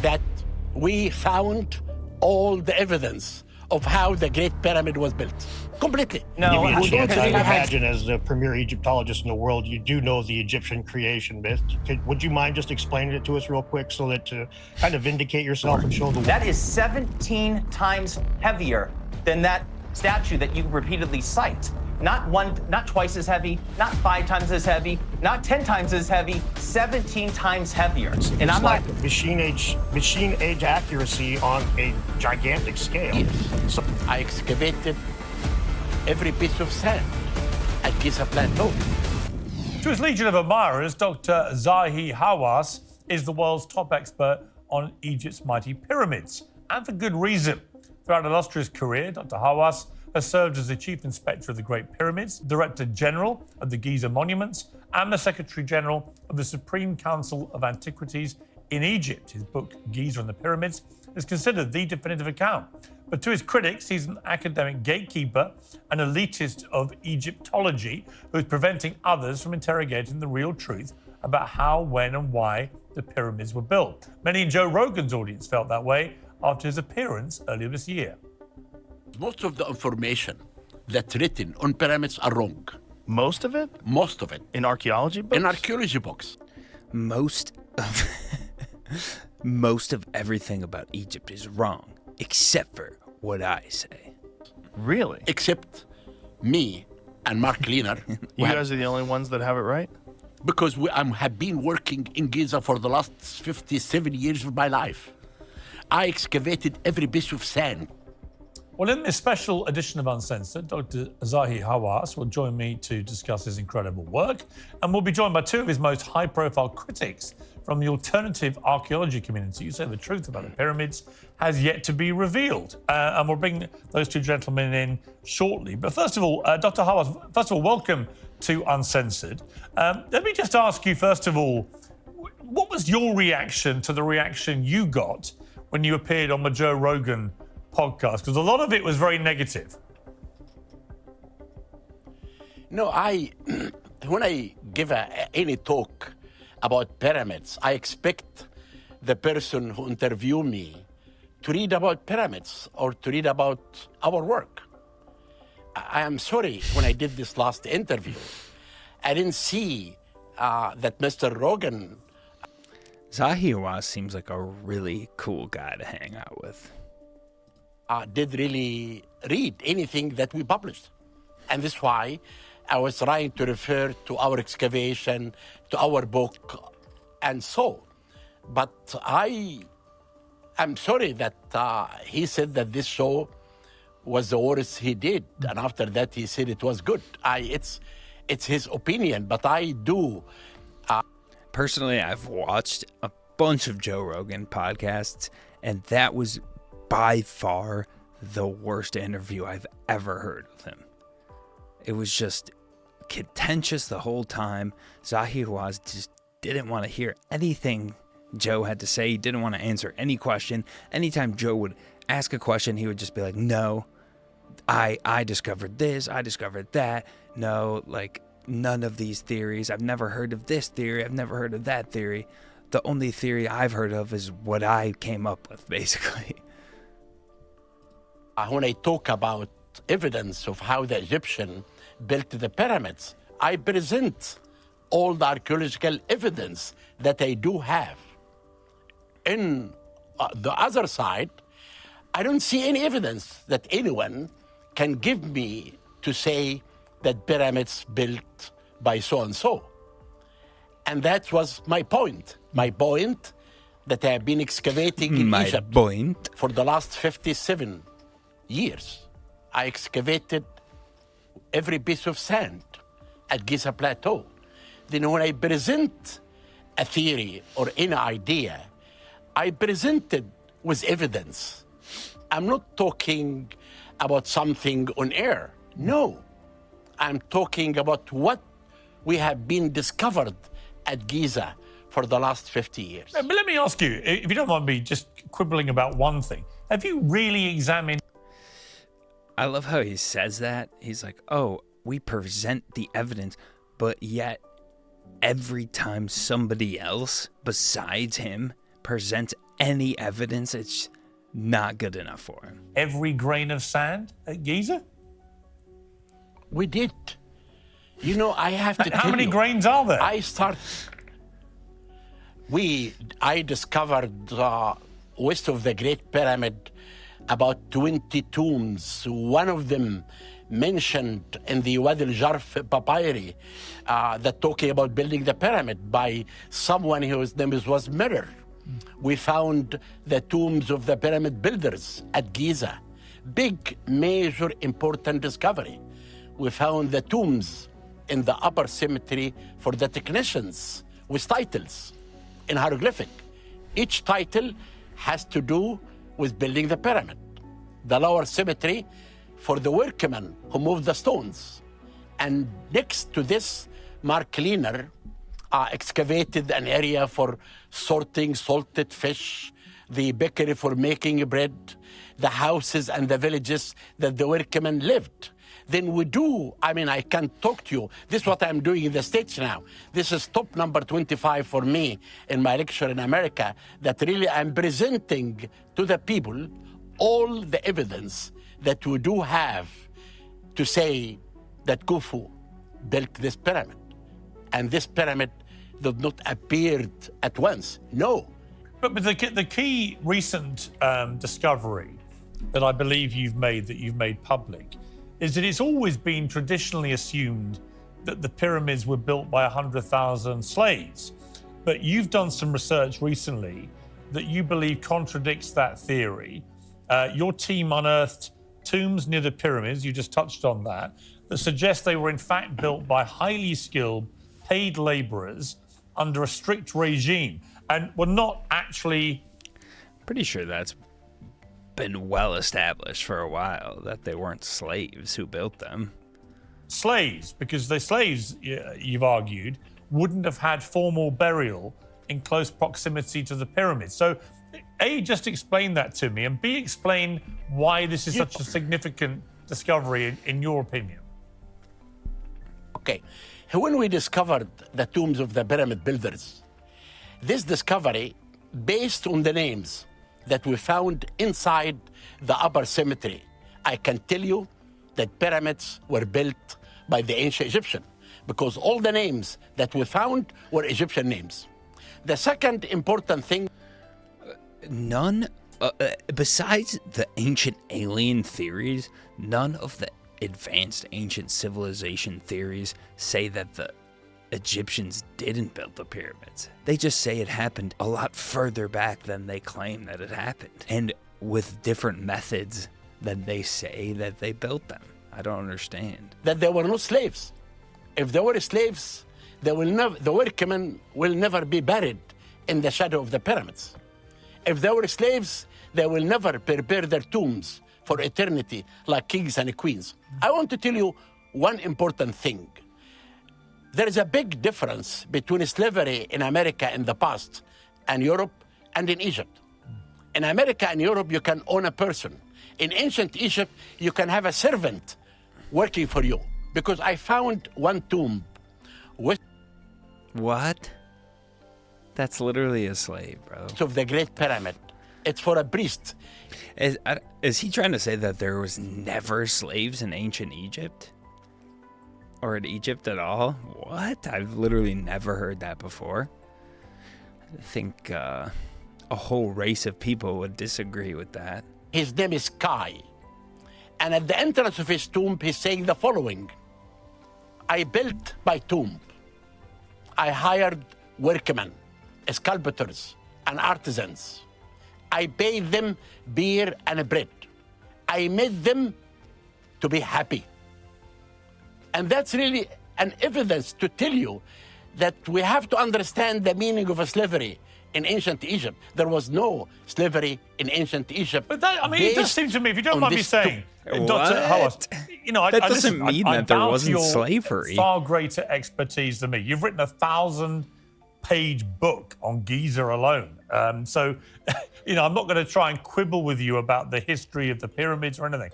that we found all the evidence of how the Great Pyramid was built. Completely. No, I really imagine as the premier Egyptologist in the world, you do know the Egyptian creation myth. Would you mind just explaining it to us real quick so that to kind of vindicate yourself and show the world? that is 17 times heavier than that statue that you repeatedly cite. Not twice as heavy, not 5 times as heavy, not 10 times as heavy, 17 times heavier. And I'm like machine age accuracy on a gigantic scale. Yes. So I excavated every piece of sand at Giza Plateau. To his legion of admirers, Dr. Zahi Hawass is the world's top expert on Egypt's mighty pyramids, and for good reason. Throughout an illustrious career, Dr. Hawass has served as the Chief Inspector of the Great Pyramids, Director General of the Giza Monuments, and the Secretary General of the Supreme Council of Antiquities in Egypt. His book, Giza and the Pyramids, is considered the definitive account. But to his critics, he's an academic gatekeeper, an elitist of Egyptology who is preventing others from interrogating the real truth about how, when, and why the pyramids were built. Many in Joe Rogan's audience felt that way after his appearance earlier this year. Most of the information that's written on pyramids are wrong. Most of it? Most of it. In archaeology books? In archaeology books. Most of everything about Egypt is wrong, except for what I say. Really? Except me and Mark Lehner. You guys are the only ones that have it right? Because I have been working in Giza for the last 57 years of my life. I excavated every piece of sand. Well, in this special edition of Uncensored, Dr. Zahi Hawass will join me to discuss his incredible work, and we'll be joined by 2 of his most high-profile critics from the alternative archaeology community who say the truth about the pyramids has yet to be revealed. And we'll bring those 2 gentlemen in shortly. But first of all, Dr. Hawass, welcome to Uncensored. Let me just ask you, first of all, what was your reaction to the reaction you got when you appeared on the Joe Rogan podcast? Because a lot of it was very negative. No, when I give any talk about pyramids, I expect the person who interviewed me to read about pyramids or to read about our work. I am sorry, when I did this last interview, I didn't see that Mr. Rogan... Zahi Hawass seems like a really cool guy to hang out with. Did really read anything that we published. And that's why I was trying to refer to our excavation, to our book, and so. But I'm sorry that he said that this show was the worst he did. And after that, he said it was good. It's his opinion, but I do. Personally, I've watched a bunch of Joe Rogan podcasts, and that was by far the worst interview I've ever heard of him. It was just contentious the whole time. Zahi Hawass just didn't want to hear anything Joe had to say. He didn't want to answer any question. Anytime Joe would ask a question, he would just be like, no, I discovered this, I discovered that. No, like, none of these theories. I've never heard of this theory. I've never heard of that theory. The only theory I've heard of is what I came up with, basically. When I talk about evidence of how the Egyptian built the pyramids, I present all the archaeological evidence that I do have. In the other side, I don't see any evidence that anyone can give me to say that pyramids built by so-and-so. And that was my point. My point that I have been excavating in Egypt for the last 57 years. I excavated every piece of sand at Giza Plateau. Then when I present a theory or any idea, I present it with evidence. I'm not talking about something on air. No. I'm talking about what we have been discovered at Giza for the last 50 years. But let me ask you, if you don't mind me just quibbling about one thing, have you really examined... I love how he says that. He's like, oh, we present the evidence, but yet every time somebody else besides him presents any evidence, it's not good enough for him. Every grain of sand at Giza? We did. You know, I have to tell How many you, grains are there? I discovered west of the Great Pyramid about 20 tombs. One of them mentioned in the Wad al-Jarf papyri that talking about building the pyramid by someone whose name was Mirror. We found the tombs of the pyramid builders at Giza. Big, major, important discovery. We found the tombs in the upper cemetery for the technicians with titles in hieroglyphic. Each title has to do with building the pyramid. The lower cemetery for the workmen who moved the stones. And next to this, Mark Cleaner excavated an area for sorting salted fish, the bakery for making bread, the houses and the villages that the workmen lived. Then I can talk to you. This is what I'm doing in the States now. This is top number 25 for me in my lecture in America, that really I'm presenting to the people all the evidence that we do have to say that Khufu built this pyramid. And this pyramid did not appear at once. No. But the key recent discovery that I believe you've made public is that it's always been traditionally assumed that the pyramids were built by 100,000 slaves. But you've done some research recently that you believe contradicts that theory. Your team unearthed tombs near the pyramids, you just touched on that suggest they were in fact built by highly skilled, paid laborers under a strict regime and were not actually... Pretty sure that's been well established for a while, that they weren't slaves who built them. Slaves, because the slaves, you've argued, wouldn't have had formal burial in close proximity to the pyramids. So, A, just explain that to me, and B, explain why this is such a significant discovery in your opinion. Okay. When we discovered the tombs of the pyramid builders, this discovery, based on the names that we found inside the upper cemetery, I can tell you that pyramids were built by the ancient Egyptian, because all the names that we found were Egyptian names. The second important thing... Besides the ancient alien theories, none of the advanced ancient civilization theories say that the Egyptians didn't build the pyramids. They just say it happened a lot further back than they claim that it happened, and with different methods than they say that they built them. I don't understand. That there were no slaves. If there were slaves, the workmen will never be buried in the shadow of the pyramids. If there were slaves, they will never prepare their tombs for eternity like kings and queens. I want to tell you one important thing. There is a big difference between slavery in America in the past and Europe and in Egypt. In America and Europe, you can own a person. In ancient Egypt, you can have a servant working for you. Because I found one tomb with... What? That's literally a slave, bro. ...of the Great Pyramid. It's for a priest. Is he trying to say that there was never slaves in ancient Egypt? Or in Egypt at all? What? I've literally never heard that before. I think a whole race of people would disagree with that. His name is Kai. And at the entrance of his tomb, he's saying the following. I built my tomb. I hired workmen, sculptors, and artisans. I paid them beer and bread. I made them to be happy. And that's really an evidence to tell you that we have to understand the meaning of slavery in ancient Egypt. There was no slavery in ancient Egypt. But that, I mean, it does seem to me, if you don't mind me saying, Dr. Hawass, that doesn't mean that there wasn't slavery. Far greater expertise than me. You've written a 1,000-page book on Giza alone. So, I'm not going to try and quibble with you about the history of the pyramids or anything.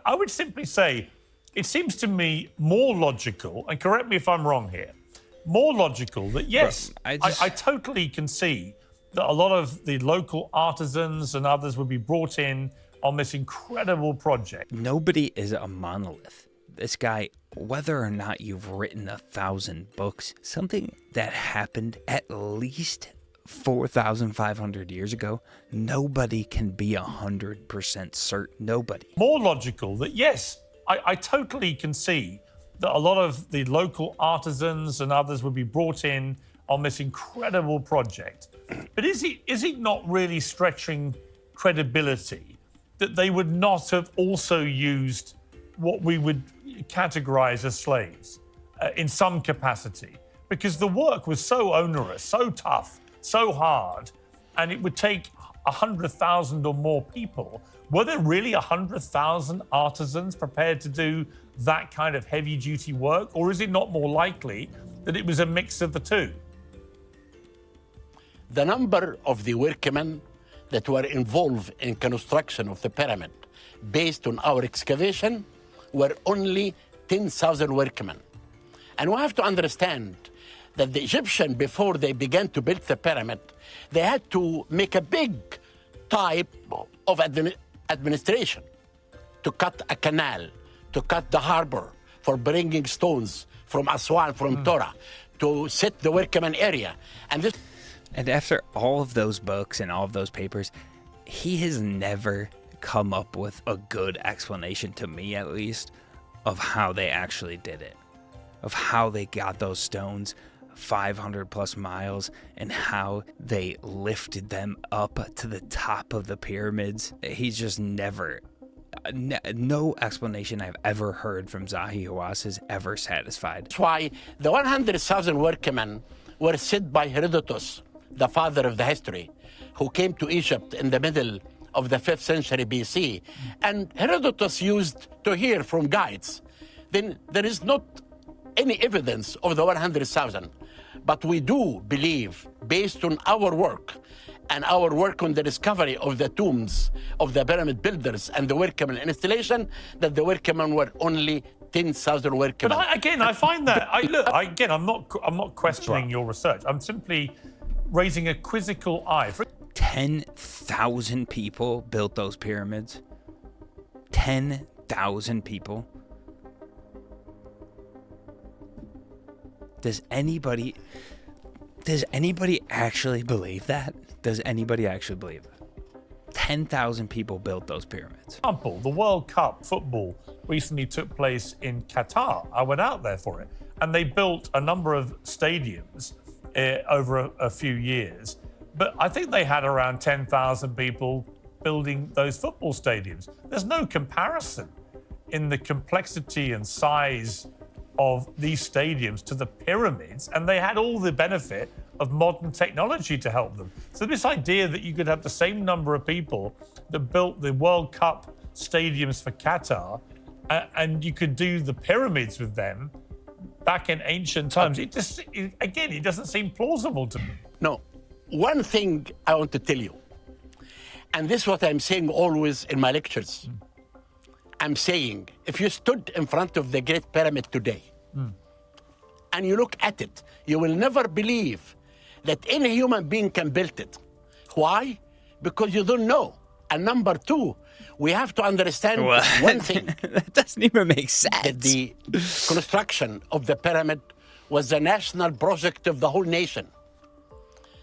I would simply say, it seems to me more logical, and correct me if I'm wrong here, more logical that yes, I totally can see that a lot of the local artisans and others would be brought in on this incredible project. Nobody is a monolith. This guy, whether or not you've written 1,000 books, something that happened at least 4,500 years ago, nobody can be 100% certain. Nobody. More logical that, yes, I totally can see that a lot of the local artisans and others would be brought in on this incredible project. But is it not really stretching credibility that they would not have also used what we would categorize as slaves in some capacity? Because the work was so onerous, so tough, so hard, and it would take 100,000 or more people. Were there really 100,000 artisans prepared to do that kind of heavy-duty work? Or is it not more likely that it was a mix of the two? The number of the workmen that were involved in construction of the pyramid, based on our excavation, were only 10,000 workmen. And we have to understand that the Egyptian, before they began to build the pyramid, they had to make a big type of administration to cut a canal, to cut the harbor, for bringing stones from Aswan, from Torah, to set the workman area. And after all of those books and all of those papers, he has never come up with a good explanation, to me at least, of how they actually did it, of how they got those stones 500 plus miles and how they lifted them up to the top of the pyramids. He's just never, no explanation I've ever heard from Zahi Hawass is ever satisfied. That's why the 100,000 workmen were said by Herodotus, the father of the history, who came to Egypt in the middle of the 5th century BC. And Herodotus used to hear from guides. Then there is not any evidence of the 100,000. But we do believe, based on our work and our work on the discovery of the tombs of the pyramid builders and the workmen installation, that the workmen were only 10,000 workmen. But I find that, I'm not questioning your research. I'm simply raising a quizzical eye. 10,000 people built those pyramids. 10,000 people. Does anybody actually believe that? Does anybody actually believe that? 10,000 people built those pyramids. For example, the World Cup football recently took place in Qatar. I went out there for it. And they built a number of stadiums over a few years. But I think they had around 10,000 people building those football stadiums. There's no comparison in the complexity and size of these stadiums to the pyramids, and they had all the benefit of modern technology to help them. So this idea that you could have the same number of people that built the World Cup stadiums for Qatar, and you could do the pyramids with them back in ancient times, it doesn't seem plausible to me. No. One thing I want to tell you, and this is what I'm saying always in my lectures. I'm saying, if you stood in front of the Great Pyramid today and you look at it, you will never believe that any human being can build it. Why? Because you don't know. And number two, we have to understand one thing. That doesn't even make sense. That the construction of the pyramid was a national project of the whole nation.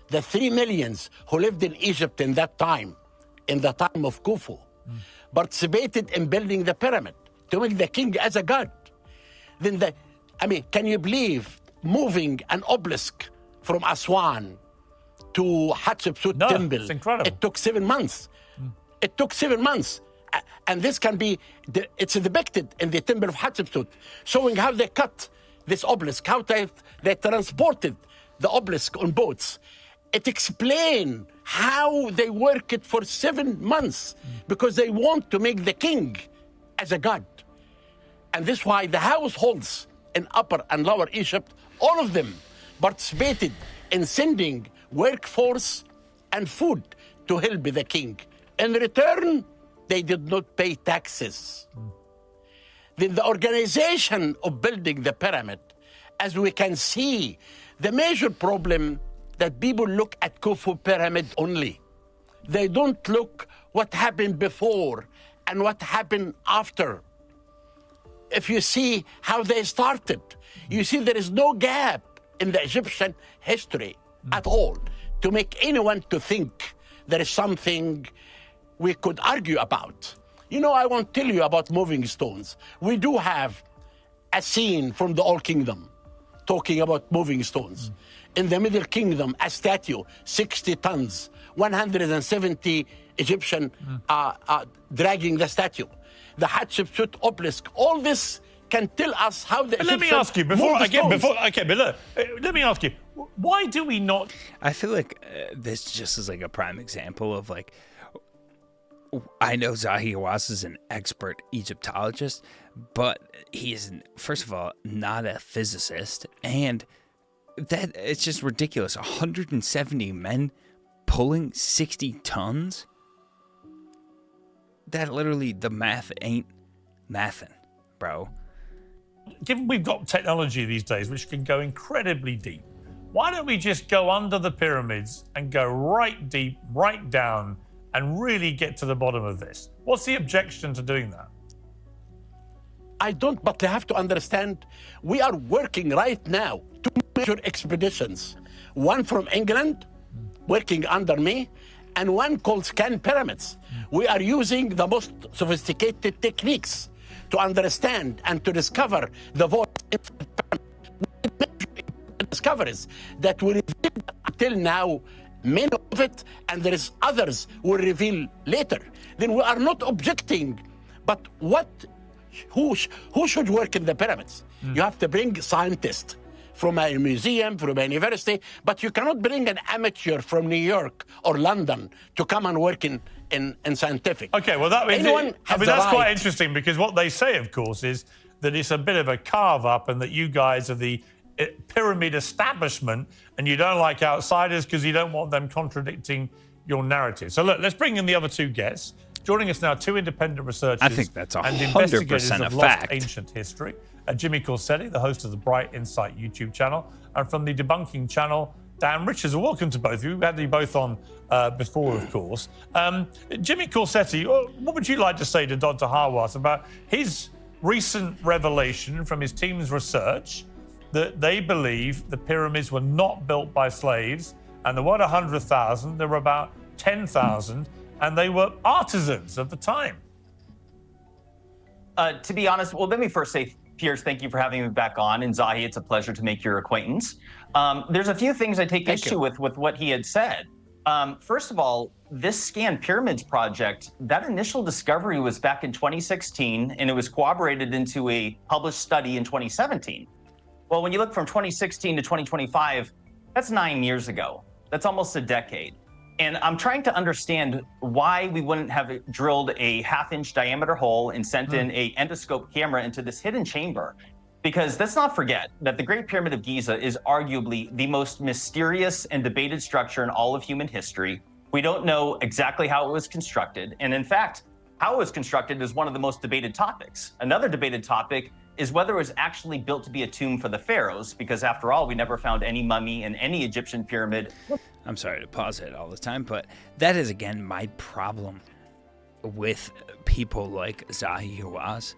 The 3 million who lived in Egypt in that time, in the time of Khufu, participated in building the pyramid to make the king as a god. Then can you believe moving an obelisk from Aswan to Hatshepsut temple? It's incredible. It took 7 months. It took 7 months. And this can be, it's depicted in the temple of Hatshepsut, showing how they cut this obelisk, how they transported the obelisk on boats. It explains how they worked for 7 months because they want to make the king as a god. And this is why the households in Upper and Lower Egypt, all of them participated in sending workforce and food to help the king. In return, they did not pay taxes. Then the organization of building the pyramid, as we can see, the major problem that people look at Khufu pyramid only. They don't look what happened before and what happened after. If you see how they started, you see there is no gap in the Egyptian history at all to make anyone to think there is something we could argue about. You know, I won't tell you about moving stones. We do have a scene from the Old Kingdom talking about moving stones. In the Middle Kingdom, a statue, 60 tons, 170 Egyptian dragging the statue. The Hatshepsut obelisk, all this can tell us how the But let me Egyptians ask you, let me ask you, why do we not... I feel like this just is like a prime example of like, I know Zahi Hawass is an expert Egyptologist, but he is, first of all, not a physicist, and that it's just ridiculous. 170 men pulling 60 tons? That literally, the math ain't mathin', bro. Given we've got technology these days which can go incredibly deep, why don't we just go under the pyramids and go right deep, right down, and really get to the bottom of this? What's the objection to doing that? I don't, but you have to understand, we are working right now to major expeditions. One from England, working under me, and one called Scan Pyramids. We are using the most sophisticated techniques to understand and to discover the voice discoveries that we revealed until now, many of it, and there is others we'll reveal later. Then we are not objecting, but who should work in the pyramids? You have to bring scientists from a museum, from a university, but you cannot bring an amateur from New York or London to come and work in scientific. Okay, well, that means that's quite interesting, because what they say, of course, is that it's a bit of a carve-up and that you guys are the pyramid establishment and you don't like outsiders because you don't want them contradicting your narrative. So look, let's bring in the other two guests. Joining us now, two independent researchers I think that's and 100% investigators a of lost fact. ancient history. Jimmy Corsetti, the host of the Bright Insight YouTube channel, and from the DeDunking channel, Dan Richards. Welcome to both of you. We had you both on before, of course. Jimmy Corsetti, what would you like to say to Dr. Hawass about his recent revelation from his team's research that they believe the pyramids were not built by slaves, and there weren't 100,000, there were about 10,000, and they were artisans of the time? To be honest, well, let me first say, Piers, thank you for having me back on. And Zahi, it's a pleasure to make your acquaintance. There's a few things I take issue with what he had said. First of all, this Scan Pyramids project, that initial discovery was back in 2016, and it was corroborated into a published study in 2017. Well, when you look from 2016 to 2025, that's 9 years ago. That's almost a decade. And I'm trying to understand why we wouldn't have drilled a 1/2-inch diameter hole and sent in a endoscope camera into this hidden chamber. Because let's not forget that the Great Pyramid of Giza is arguably the most mysterious and debated structure in all of human history. We don't know exactly how it was constructed. And in fact, how it was constructed is one of the most debated topics. Another debated topic is whether it was actually built to be a tomb for the pharaohs, because after all, we never found any mummy in any Egyptian pyramid. I'm sorry to pause it all the time, but that is, again, my problem with people like Zahi Hawass,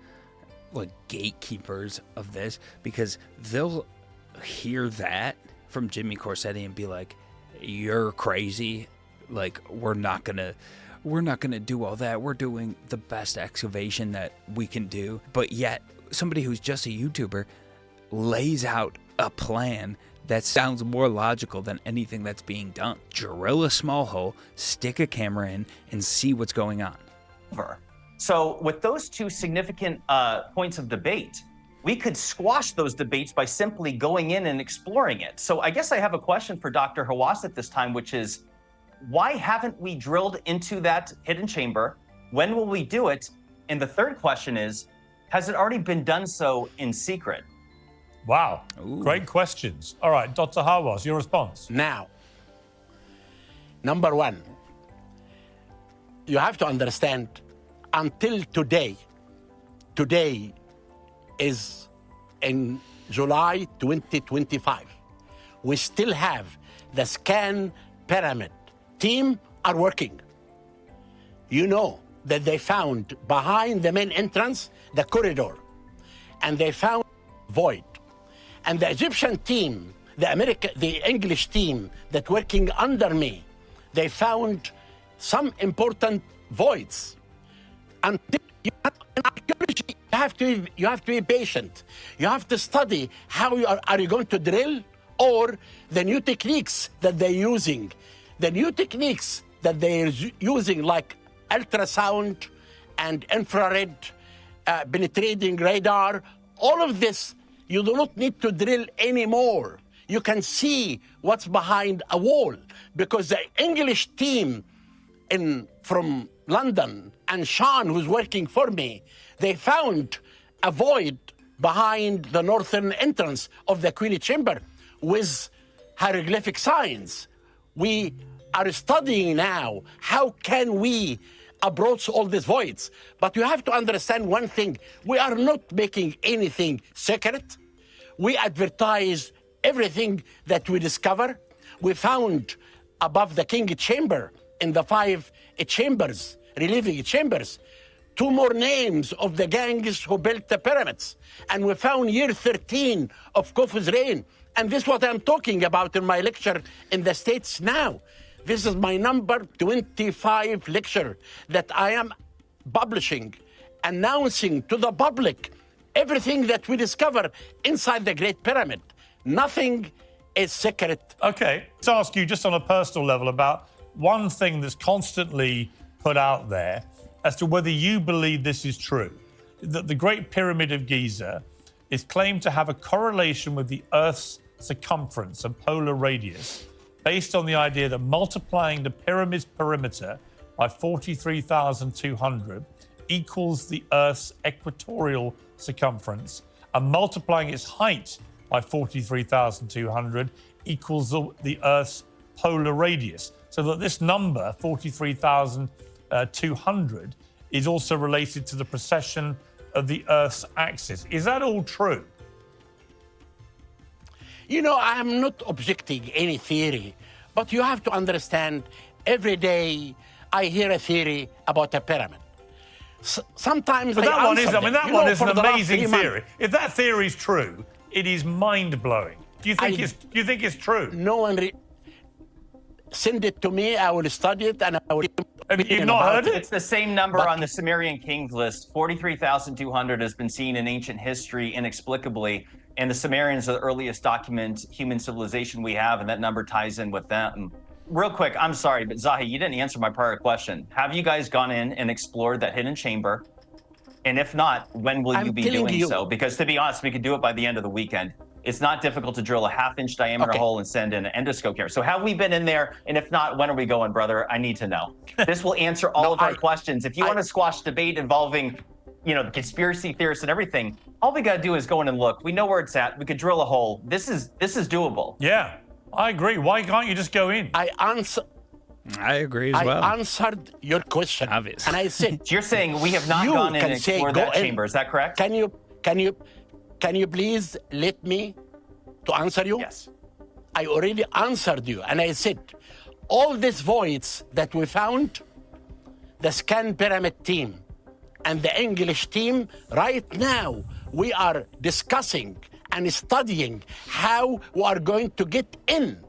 like gatekeepers of this, because they'll hear that from Jimmy Corsetti and be like, you're crazy. Like, we're not gonna do all that. We're doing the best excavation that we can do. But yet, somebody who's just a YouTuber lays out a plan that sounds more logical than anything that's being done. Drill a small hole, stick a camera in, and see what's going on. So with those two significant points of debate, we could squash those debates by simply going in and exploring it. So I guess I have a question for Dr. Hawass at this time, which is, why haven't we drilled into that hidden chamber? When will we do it? And the third question is, has it already been done so in secret? Wow, Ooh. Great questions. All right, Dr. Hawass, your response. Now, number one, you have to understand, until today is in July 2025, we still have the scan pyramid team are working. You know that they found behind the main entrance the corridor, and they found void. And the Egyptian team, the English team that working under me, they found some important voids. And in archaeology, you have to be patient. You have to study how are you going to drill, or the new techniques that they're using. The new techniques that they're using, like ultrasound and infrared, penetrating radar, all of this, you do not need to drill anymore. You can see what's behind a wall, because the English team from London and Sean, who's working for me, they found a void behind the northern entrance of the Queen Chamber with hieroglyphic signs. We are studying now how can we approach all these voids. But you have to understand one thing. We are not making anything secret. We advertise everything that we discover. We found above the King Chamber, in the 5 chambers, relieving chambers, 2 more names of the gangs who built the pyramids. And we found year 13 of Khufu's reign. And this is what I'm talking about in my lecture in the States now. This is my number 25 lecture that I am publishing, announcing to the public everything that we discover inside the Great Pyramid. Nothing is secret. Okay, let's ask you just on a personal level about one thing that's constantly put out there as to whether you believe this is true, that the Great Pyramid of Giza is claimed to have a correlation with the Earth's circumference and polar radius, based on the idea that multiplying the pyramid's perimeter by 43,200 equals the Earth's equatorial circumference, and multiplying its height by 43,200 equals the Earth's polar radius. So that this number, 43,200, is also related to the precession of the Earth's axis. Is that all true? You know, I am not objecting any theory, but you have to understand, every day I hear a theory about a pyramid. Sometimes but that one is, that is an amazing theory. Months, if that theory is true, it is mind-blowing. Do you think it's true? No one send it to me, I will study it, and I will... Have you not heard it? It's the same number on the Sumerian Kings list. 43,200 has been seen in ancient history inexplicably, and the Sumerians are the earliest documented human civilization we have, and that number ties in with them. Real quick, I'm sorry, but Zahi, you didn't answer my prior question. Have you guys gone in and explored that hidden chamber? And if not, when will you be doing so? Because to be honest, we could do it by the end of the weekend. It's not difficult to drill a half-inch diameter hole and send in an endoscope here. So have we been in there? And if not, when are we going, brother? I need to know. This will answer all of our questions. If you want to squash debate involving, the conspiracy theorists and everything, all we got to do is go in and look. We know where it's at. We could drill a hole. This is doable. Yeah, I agree. Why can't you just go in? I agree as well. I answered your question. Obvious. And I said... You're saying we have not gone in and explored that chamber. Is that correct? Can you please let me to answer you? Yes. I already answered you, and I said, all these voids that we found, the Scan Pyramid team and the English team, right now, we are discussing and studying how we are going to get in.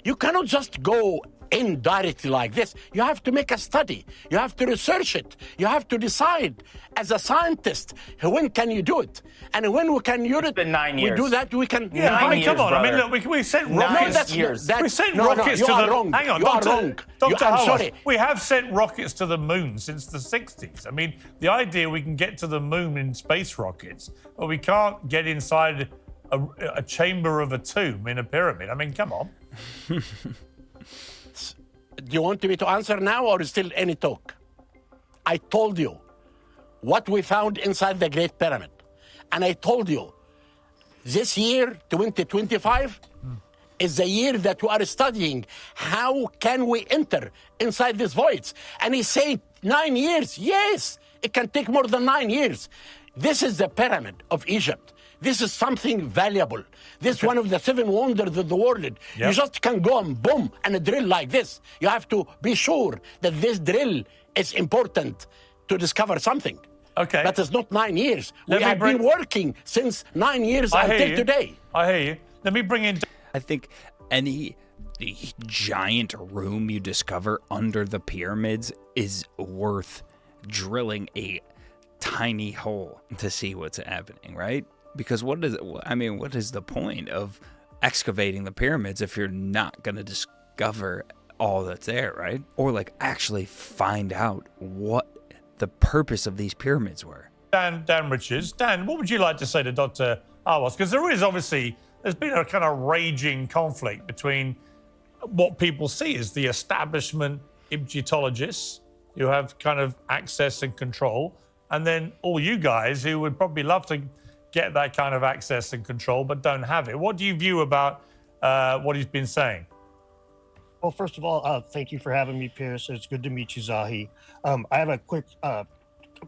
You cannot just go in directly like this. You have to make a study. You have to research it. You have to decide as a scientist, when can you do it? And when we can do it, it's been 9 years. We do that, we can... Yeah, 9 years, come on. brother. I mean, look, we sent No, rockets. that's years. We sent No, rockets you to are the... wrong. Hang on, You are Dr. wrong. Dr. I'm Hawass, sorry. we have sent rockets to the moon since the 60s. I mean, the idea we can get to the moon in space rockets, but we can't get inside a chamber of a tomb in a pyramid. I mean, come on. Do you want me to answer now or still any talk? I told you what we found inside the Great Pyramid. And I told you, this year, 2025, is the year that we are studying how can we enter inside these voids. And he said 9 years. Yes, it can take more than 9 years. This is the pyramid of Egypt. This is something valuable. This is one of the 7 wonders of the world. Yep. You just can go and boom and a drill like this. You have to be sure that this drill is important to discover something. Okay. That is not 9 years. Let We me have been working since 9 years I hear until you. today. I hear you. Let me bring in. I think any giant room you discover under the pyramids is worth drilling a tiny hole to see what's happening, right? Because what is the point of excavating the pyramids if you're not going to discover all that's there, right? Or like actually find out what the purpose of these pyramids were. Dan Richards. Dan, what would you like to say to Dr. Hawass? Because there's been a kind of raging conflict between what people see as the establishment Egyptologists who have kind of access and control, and then all you guys who would probably love to get that kind of access and control but don't have it. What do you view about what he's been saying? Well, first of all, thank you for having me, Pierce. It's good to meet you, Zahi. I have a quick.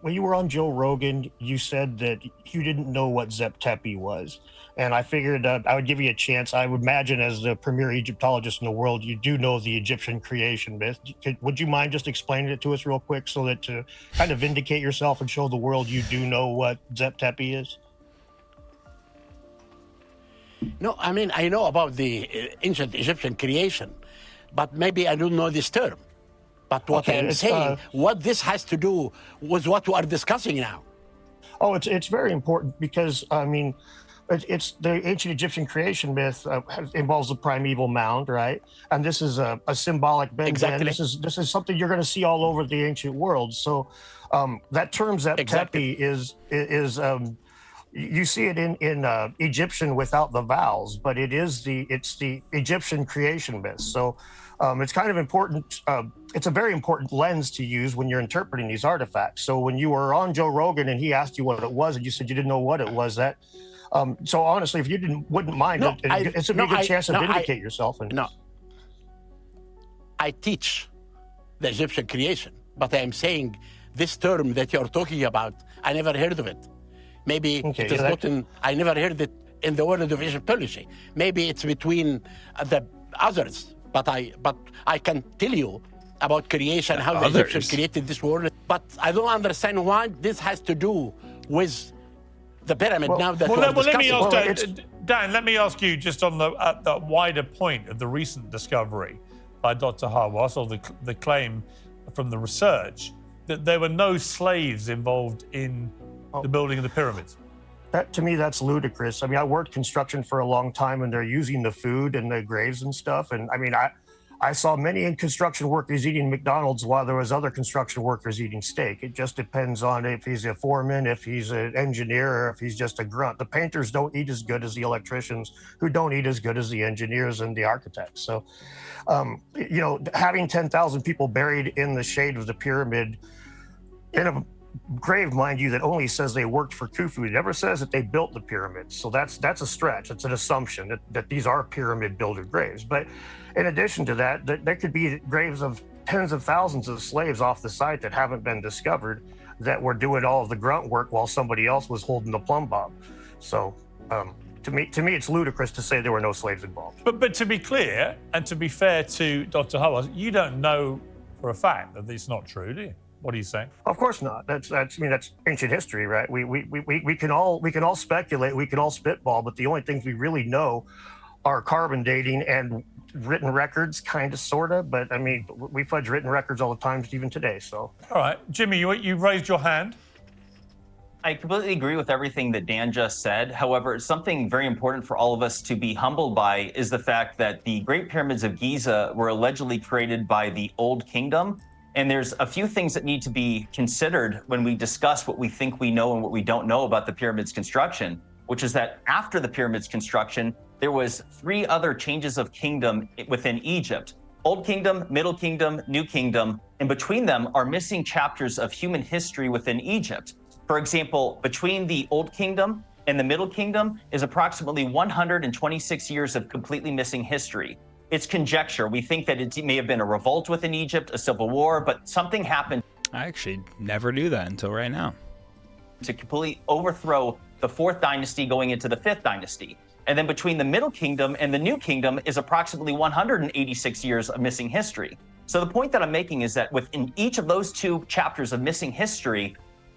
When you were on Joe Rogan, you said that you didn't know what Zep Tepi was. And I figured I would give you a chance. I would imagine as the premier Egyptologist in the world, you do know the Egyptian creation myth. Would you mind just explaining it to us real quick so that to kind of vindicate yourself and show the world you do know what Zep Tepi is? No, I mean, I know about the ancient Egyptian creation, but maybe I don't know this term. But what Okay, I'm it's, saying, what this has to do with what we are discussing now. Oh, it's very important because, I mean, it's the ancient Egyptian creation myth involves the primeval mound, right? And this is a symbolic bend. Exactly. This is something you're going to see all over the ancient world. So that term Zep Exactly. Tepi is you see it in Egyptian without the vowels, but it's the Egyptian creation myth. So it's kind of important. It's a very important lens to use when you're interpreting these artifacts. So when you were on Joe Rogan and he asked you what it was and you said you didn't know what it was, that so honestly, if you wouldn't mind, it's a good chance to vindicate yourself. No, I teach the Egyptian creation, but I'm saying this term that you're talking about, I never heard of it. Maybe it is not in, I never heard it in the world of Egyptology. Maybe it's between the others, but I can tell you about creation, how the Egyptians created this world. But I don't understand why this has to do with the pyramid now that we're discussing. Let me ask Dan, let me ask you just on the wider point of the recent discovery by Dr. Hawass, or the claim from the research, that there were no slaves involved in the building of the pyramids. To me, that's ludicrous. I mean, I worked construction for a long time, and they're using the food and the graves and stuff. And I mean, I saw many construction workers eating McDonald's while there was other construction workers eating steak. It just depends on if he's a foreman, if he's an engineer, or if he's just a grunt. The painters don't eat as good as the electricians, who don't eat as good as the engineers and the architects. So, having 10,000 people buried in the shade of the pyramid in a grave, mind you, that only says they worked for Khufu. It never says that they built the pyramids. So that's a stretch. It's an assumption that these are pyramid builder graves. But in addition to that, there could be graves of tens of thousands of slaves off the site that haven't been discovered, that were doing all of the grunt work while somebody else was holding the plumb bob. So to me, it's ludicrous to say there were no slaves involved. But to be clear, and to be fair to Dr. Hawass, you don't know for a fact that it's not true, do you? What are you saying? Of course not. That's ancient history, right? We can all speculate, we can all spitball, but the only things we really know are carbon dating and written records, kind of, sort of. But I mean, we fudge written records all the time, even today. So, all right, Jimmy, you raised your hand. I completely agree with everything that Dan just said. However, something very important for all of us to be humbled by is the fact that the Great Pyramids of Giza were allegedly created by the Old Kingdom. And there's a few things that need to be considered when we discuss what we think we know and what we don't know about the pyramid's construction, which is that after the pyramid's construction, there was 3 other changes of kingdom within Egypt: Old Kingdom, Middle Kingdom, New Kingdom. And between them are missing chapters of human history within Egypt. For example, between the Old Kingdom and the Middle Kingdom is approximately 126 years of completely missing history. It's conjecture. We think that it may have been a revolt within Egypt, a civil war, but something happened. I actually never knew that until right now. To completely overthrow the 4th dynasty going into the 5th dynasty. And then between the Middle Kingdom and the New Kingdom is approximately 186 years of missing history. So the point that I'm making is that within each of those 2 chapters of missing history,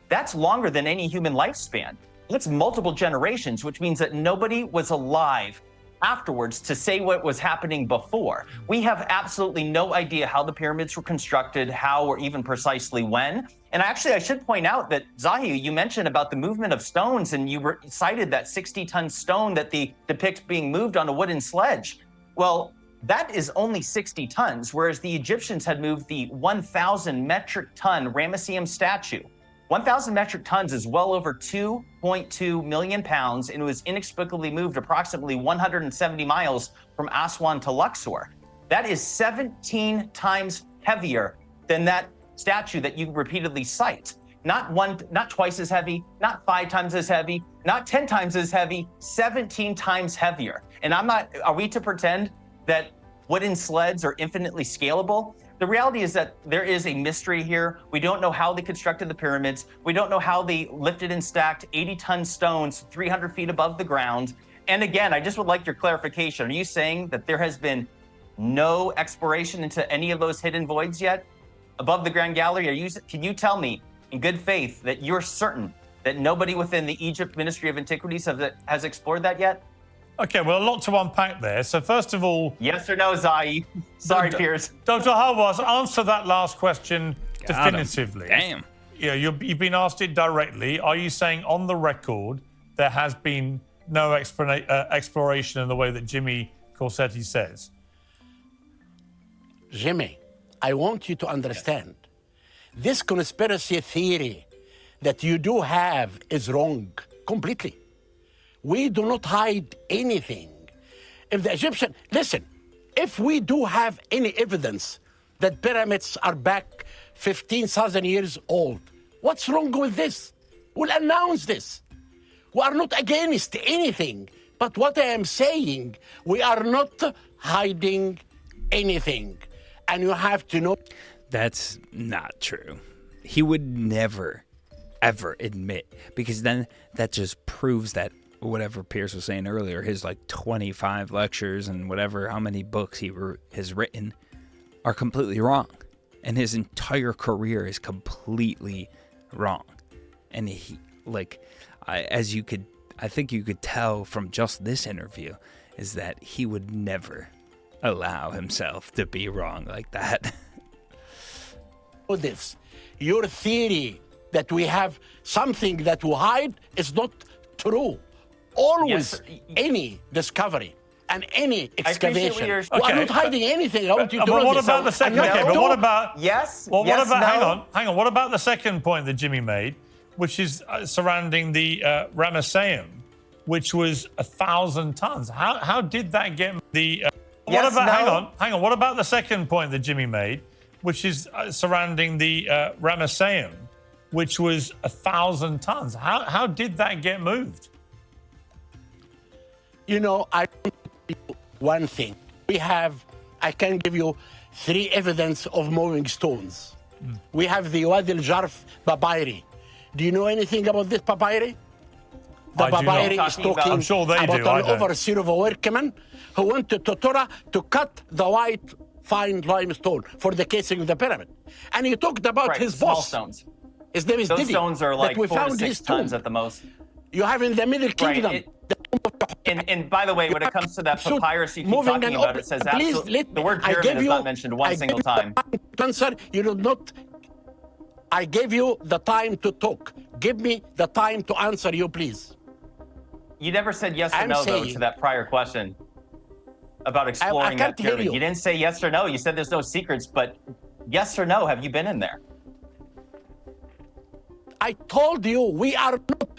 that's longer than any human lifespan. It's multiple generations, which means that nobody was alive afterwards to say what was happening before. We have absolutely no idea how the pyramids were constructed, how, or even precisely when. And actually, I should point out that, Zahi, you mentioned about the movement of stones, and you cited that 60-ton stone that depicts being moved on a wooden sledge. Well, that is only 60 tons, whereas the Egyptians had moved the 1,000 metric ton Ramesseum statue. 1,000 metric tons is well over 2.2 million pounds, and it was inexplicably moved approximately 170 miles from Aswan to Luxor. That is 17 times heavier than that statue that you repeatedly cite. Not twice as heavy, not 5 times as heavy, not 10 times as heavy, 17 times heavier. And are we to pretend that wooden sleds are infinitely scalable? The reality is that there is a mystery here. We don't know how they constructed the pyramids. We don't know how they lifted and stacked 80-ton stones 300 feet above the ground. And again, I just would like your clarification. Are you saying that there has been no exploration into any of those hidden voids yet above the Grand Gallery? Can you tell me in good faith that you're certain that nobody within the Egypt Ministry of Antiquities has explored that yet? Okay, well, a lot to unpack there. So first of all... Yes or no, Zahi? Sorry, Piers. Dr. Hawass, answer that last question definitively. Damn. Yeah, you've been asked it directly. Are you saying on the record there has been no exploration in the way that Jimmy Corsetti says? Jimmy, I want you to understand, this conspiracy theory that you do have is wrong completely. We do not hide anything. If the Egyptian, listen, if we do have any evidence that pyramids are back 15,000 years old, what's wrong with this? We'll announce this. We are not against anything. But what I am saying, we are not hiding anything. And you have to know. That's not true. He would never, ever admit, because then that just proves that whatever Pierce was saying earlier, his like 25 lectures and whatever, how many books he has written are completely wrong. And his entire career is completely wrong. And he, like, I think you could tell from just this interview, is that he would never allow himself to be wrong like that. This, your theory that we have something that we hide is not true. Always, Yes, any discovery and any excavation. you're- We are Okay, not hiding anything. I want you to But know what this. about the second? And Okay, number but what two, about? Yes. Well, yes, what about? no? Hang on. What about the second point that Jimmy made, which is surrounding the Ramesseum, which was 1,000 tons? How did that get the? What Yes, about? no? Hang on. What about the second point that Jimmy made, which is surrounding the Ramesseum, which was 1,000 tons? How did that get moved? You know, I want to tell you one thing. I can give you 3 evidence of moving stones. We have the Wadi al-Jarf papyri. Do you know anything about this papyri? The I do not. papyri is Talking about- talking I'm sure they about do, I an don't. overseer of a workman who went to Tortora to cut the white fine limestone for the casing of the pyramid. And he talked about Right, his small boss. stones. His name is Those Didi. stones are like that we 4 to found 6 his tons tomb. at the most. You have in the Middle Kingdom. Right. And by the way, when it comes to that So, papyrus you keep moving talking and about, open- it says please absolutely. let The me- word I pyramid gave is you- not mentioned one I single gave you time. the time to answer. You did not. I gave you the time to talk. Give me the time to answer you, please. You never said yes or I'm no, though, to saying- that prior question about exploring can't that hear pyramid. you. You didn't say yes or no. You said there's no secrets, but yes or no, have you been in there? I told you we are not.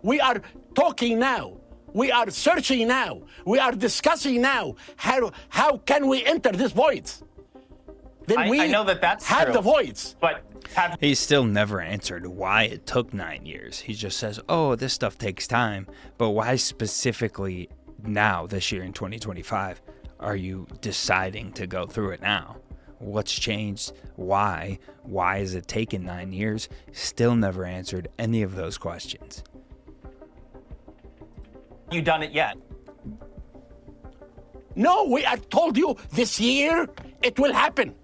We are talking now. We are searching now. We are discussing now. How can we enter this void? Then I know that that's have true. the voids. But have He still never answered why it took 9 years. He just says, oh, this stuff takes time. But why specifically now, this year in 2025, are you deciding to go through it now? What's changed? Why? Why has it taken 9 years? Still never answered any of those questions. You done it yet? No, I told you this year it will happen.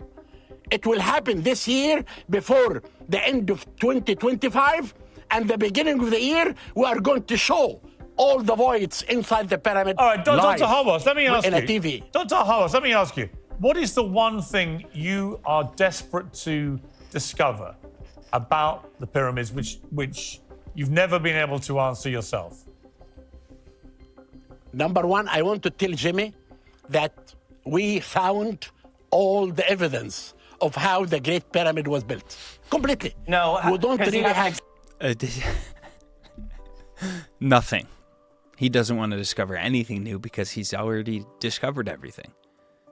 It will happen this year before the end of 2025 and the beginning of the year. We are going to show all the voids inside the pyramid. All right, Dr. Hawass, let me ask in you. a TV. Dr. Hawass, let me ask you. What is the one thing you are desperate to discover about the pyramids which you've never been able to answer yourself? Number one, I want to tell Jimmy that we found all the evidence of how the Great Pyramid was built. Completely. No, we don't because you really have Nothing. He doesn't want to discover anything new because he's already discovered everything.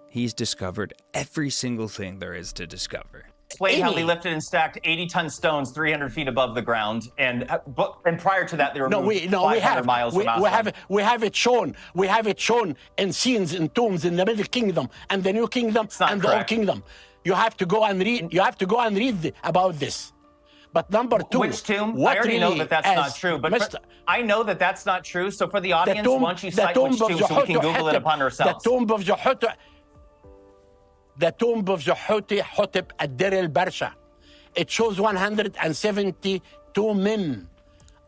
He's discovered every single thing there is to discover. explain how they lifted and stacked 80-ton stones 300 feet above the ground, and prior to that, they were 500 miles from Aswan. We have it shown. We have it shown in scenes, in tombs, in the Middle Kingdom and the New Kingdom and the Old Kingdom. You have to go and read. You have to go and read about this. But number two, which tomb? I already know that that's not true. But I know that that's not true. So for the audience, why don't you cite which tomb so we can Google it upon ourselves? The tomb of Jehoshaphat at Deir el-Barsha. It shows 172 men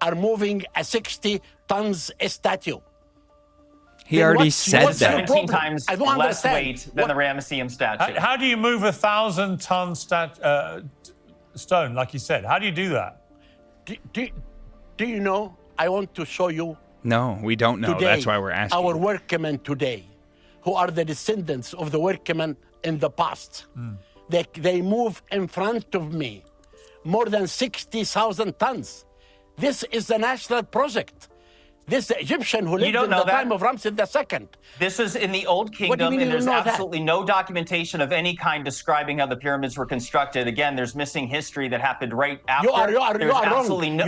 are moving a 60 tons statue. He already said that. 17 times less weight than the Ramesseum statue. How do you move 1,000-ton stone, like you said? How do you do that? Do you know? I want to show you. No, we don't know. Today, that's why we're asking. Our workmen today, who are the descendants of the workmen in the past, they move in front of me more than 60,000 tons. This is a national project. This Egyptian who lived in the time of Ramses II. This is in the Old Kingdom, and there's absolutely no documentation of any kind describing how the pyramids were constructed. Again, there's missing history that happened right after. You are wrong. You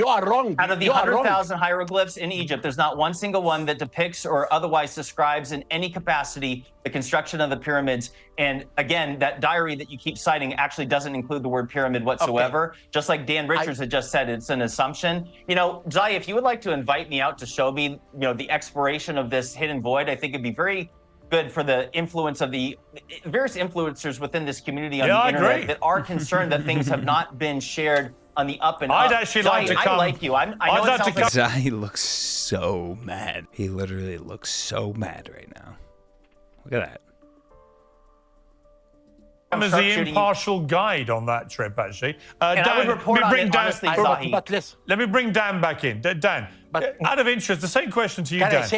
are wrong. Out of the 100,000 hieroglyphs in Egypt, there's not one single one that depicts or otherwise describes in any capacity the construction of the pyramids. And again, that diary that you keep citing actually doesn't include the word pyramid whatsoever. Okay. Just like Dan Richards had just said, it's an assumption. You know, Zahi, if you would like to invite me out to show me, you know, the exploration of this hidden void, I think it'd be very good for the influence of the various influencers within this community on the internet that are concerned that things have not been shared on the up and up. I'd actually like to come. I like you. I know it sounds like Zahi looks so mad. He literally looks so mad right now. Look at that. I'm as the impartial guide on that trip, actually. Dan, I would report on it, honestly, Zahi. Let me bring Dan back in. Dan, out of interest, the same question to you, Dan.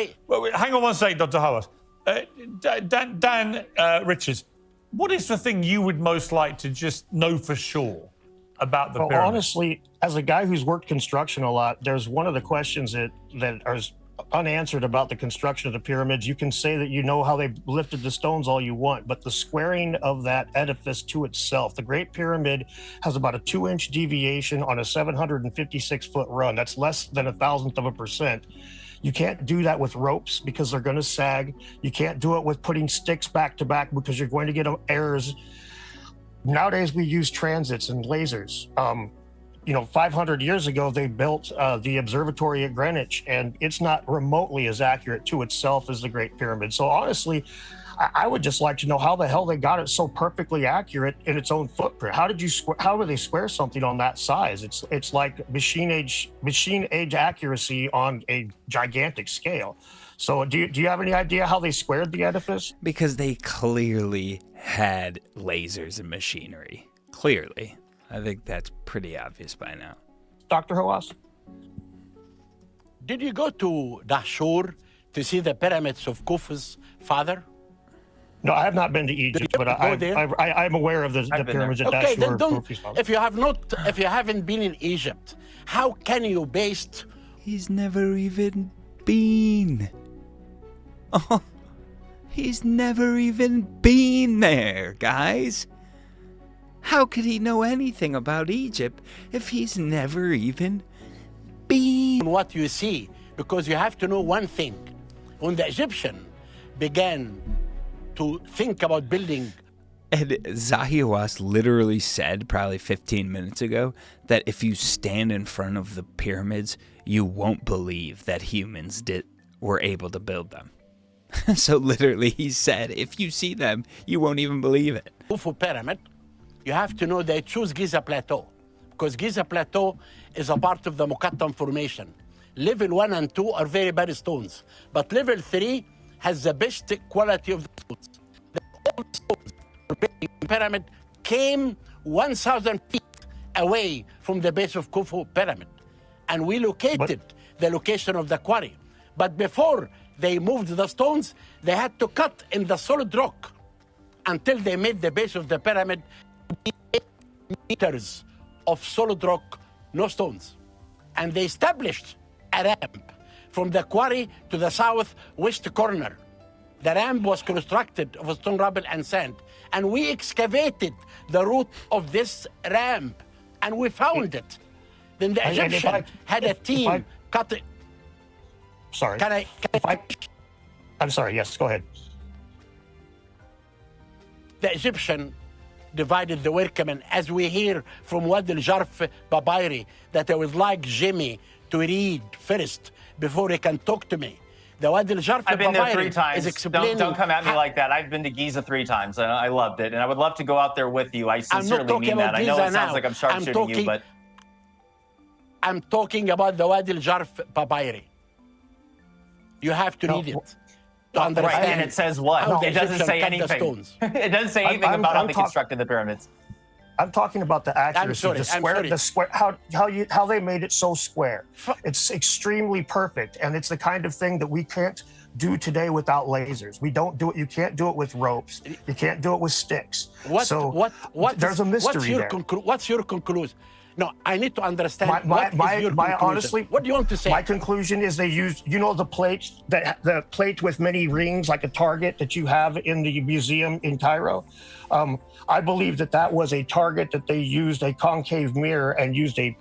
Hang on one second, Dr. Hawass. Dan Richards, what is the thing you would most like to just know for sure about the pyramid? Honestly, as a guy who's worked construction a lot, there's one of the questions that are unanswered about the construction of the pyramids. You can say that you know how they lifted the stones all you want, but the squaring of that edifice to itself, the Great Pyramid has about a 2-inch deviation on a 756-foot run. That's less than 1,000%. You can't do that with ropes because they're going to sag. You can't do it with putting sticks back to back because you're going to get errors. Nowadays, we use transits and lasers. 500 years ago, they built the observatory at Greenwich, and it's not remotely as accurate to itself as the Great Pyramid. So honestly, I would just like to know how the hell they got it so perfectly accurate in its own footprint. How do they square something on that size? It's like machine age accuracy on a gigantic scale. So do you have any idea how they squared the edifice? Because they clearly had lasers and machinery. Clearly. I think that's pretty obvious by now. Dr. Hawass? Did you go to Dahshur to see the pyramids of Khufu's father? No, I have not been to Egypt, but I'm aware of the pyramids at Dahshur. Okay, then don't. If you haven't been in Egypt, how can you base? He's never even been. Oh, he's never even been there, guys. How could he know anything about Egypt if he's never even been? What you see, because you have to know one thing. When the Egyptian began to think about building And Zahi Hawass literally said probably 15 minutes ago that if you stand in front of the pyramids, you won't believe that humans were able to build them. So literally he said, if you see them, you won't even believe it. Khufu pyramid, you have to know they choose Giza Plateau because Giza Plateau is a part of the Muqattam formation. Level 1 and 2 are very bad stones, but level 3 has the best quality of the stones. The old stones for building the pyramid came 1,000 feet away from the base of Khufu pyramid, and we located the location of the quarry. But before they moved the stones, they had to cut in the solid rock until they made the base of the pyramid 8 meters of solid rock, no stones. And they established a ramp from the quarry to the southwest corner. The ramp was constructed of stone, rubble, and sand. And we excavated the route of this ramp, and we found it. Then the Egyptian had a team cut it. Sorry. Can I'm sorry. Yes, go ahead. The Egyptian divided the workmen, as we hear from Wad al-Jarf Babiri, that I would like Jimmy to read first before he can talk to me. The Wad al-Jarf I've been there 3 Babiri times. is explaining... Don't come at me like that. I've been to Giza 3 times, and I loved it. And I would love to go out there with you. I sincerely mean that. I know it sounds like I'm sharpshooting you, but... I'm talking about the Wad al-Jarf Babiri. You have to read it to understand. Right, and it says what? It doesn't say anything. It doesn't say anything about how they constructed the pyramids. I'm talking about the accuracy, the square, how they made it so square. It's extremely perfect, and it's the kind of thing that we can't do today without lasers. We don't do it. You can't do it with ropes. You can't do it with sticks. There's a mystery there. What's your conclusion? No, I need to understand. Honestly, what do you want to say? My conclusion is they used, the plate with many rings, like a target that you have in the museum in Cairo. I believe that was a target that they used a concave mirror and used the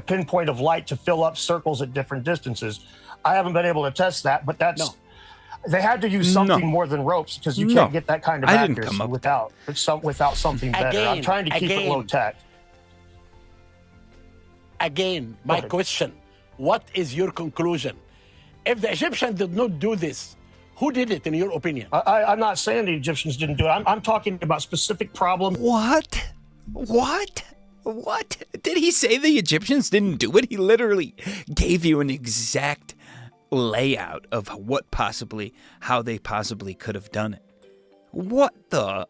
pinpoint of light to fill up circles at different distances. I haven't been able to test that, but they had to use something more than ropes because you can't get that kind of accuracy without something better. I'm trying to keep it low tech. Again, my question, what is your conclusion? If the Egyptians did not do this, who did it, in your opinion? I'm not saying the Egyptians didn't do it. I'm talking about specific problems. What? Did he say the Egyptians didn't do it? He literally gave you an exact layout of how they possibly could have done it. What the...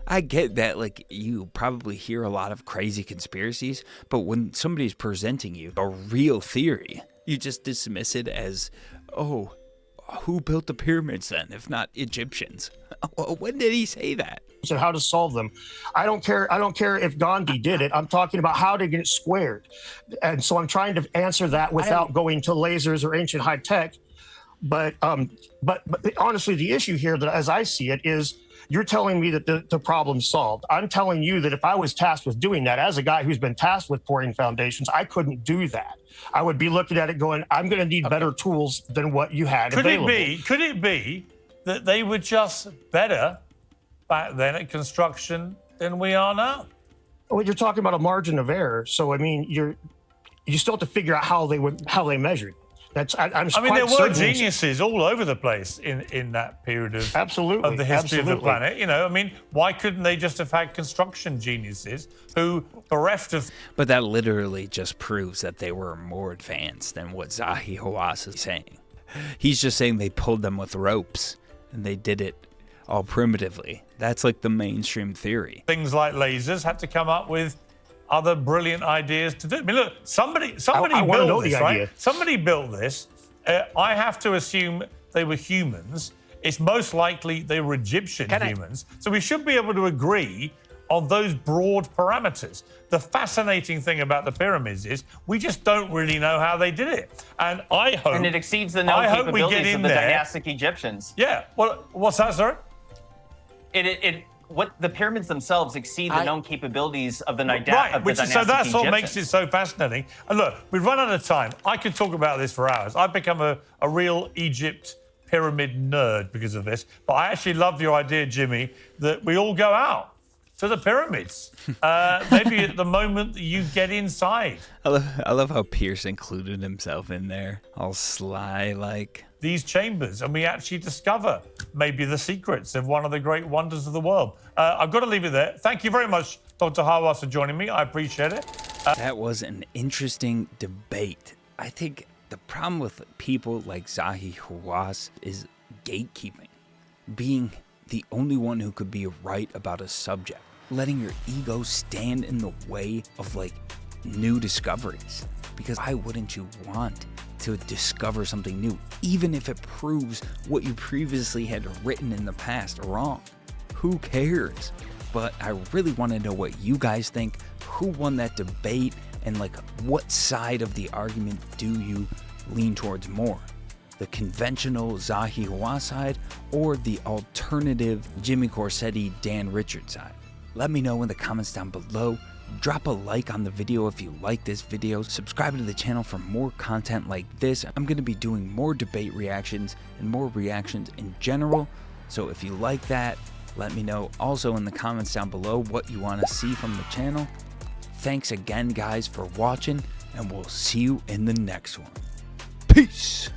I get that, you probably hear a lot of crazy conspiracies, but when somebody's presenting you a real theory, you just dismiss it as, oh, who built the pyramids then, if not Egyptians? When did he say that? And how to solve them. I don't care if Gandhi did it. I'm talking about how to get it squared. And so I'm trying to answer that without going to lasers or ancient high tech. But honestly, the issue here, that as I see it, is you're telling me that the problem's solved. I'm telling you that if I was tasked with doing that, as a guy who's been tasked with pouring foundations, I couldn't do that. I would be looking at it going, I'm going to need better tools than what you had available. Could it be that they were just better back then at construction than we are now? Well, you're talking about a margin of error. So, I mean, you still have to figure out how they measured. There were geniuses all over the place in that period of the history of the planet. Why couldn't they just have had construction geniuses who bereft of... But that literally just proves that they were more advanced than what Zahi Hawass is saying. He's just saying they pulled them with ropes and they did it all primitively. That's the mainstream theory. Things like lasers had to come up with other brilliant ideas to do. I mean, look, somebody built this, right? Somebody built this. I have to assume they were humans. It's most likely they were Egyptian humans. So we should be able to agree on those broad parameters. The fascinating thing about the pyramids is we just don't really know how they did it. And I hope... And it exceeds the known capabilities of the dynastic Egyptians. Yeah. Well, what's that, sorry? What the pyramids themselves exceed the known capabilities of the dynastic Egyptians. So that's what makes it so fascinating. And look, we've run out of time. I could talk about this for hours. I've become a real Egypt pyramid nerd because of this. But I actually love your idea, Jimmy, that we all go out to the pyramids. Maybe at the moment that you get inside. I love how Pierce included himself in there, all sly like. These chambers, and we actually discover maybe the secrets of one of the great wonders of the world. I've got to leave it there. Thank you very much, Dr. Hawass, for joining me. I appreciate it. That was an interesting debate. I think the problem with people like Zahi Hawass is gatekeeping, being the only one who could be right about a subject, letting your ego stand in the way of like new discoveries. Because why wouldn't you want to discover something new, even if it proves what you previously had written in the past wrong? Who cares? But I really want to know what you guys think. Who won that debate, and like what side of the argument do you lean towards more? The conventional Zahi Hawass side or the alternative Jimmy Corsetti, Dan Richards side? Let me know in the comments down below. Drop a like on the video if you like this video. Subscribe to the channel for more content like this. I'm going to be doing more debate reactions and more reactions in general. So if you like that, let me know also in the comments down below what you want to see from the channel. Thanks again, guys, for watching, and we'll see you in the next one. Peace!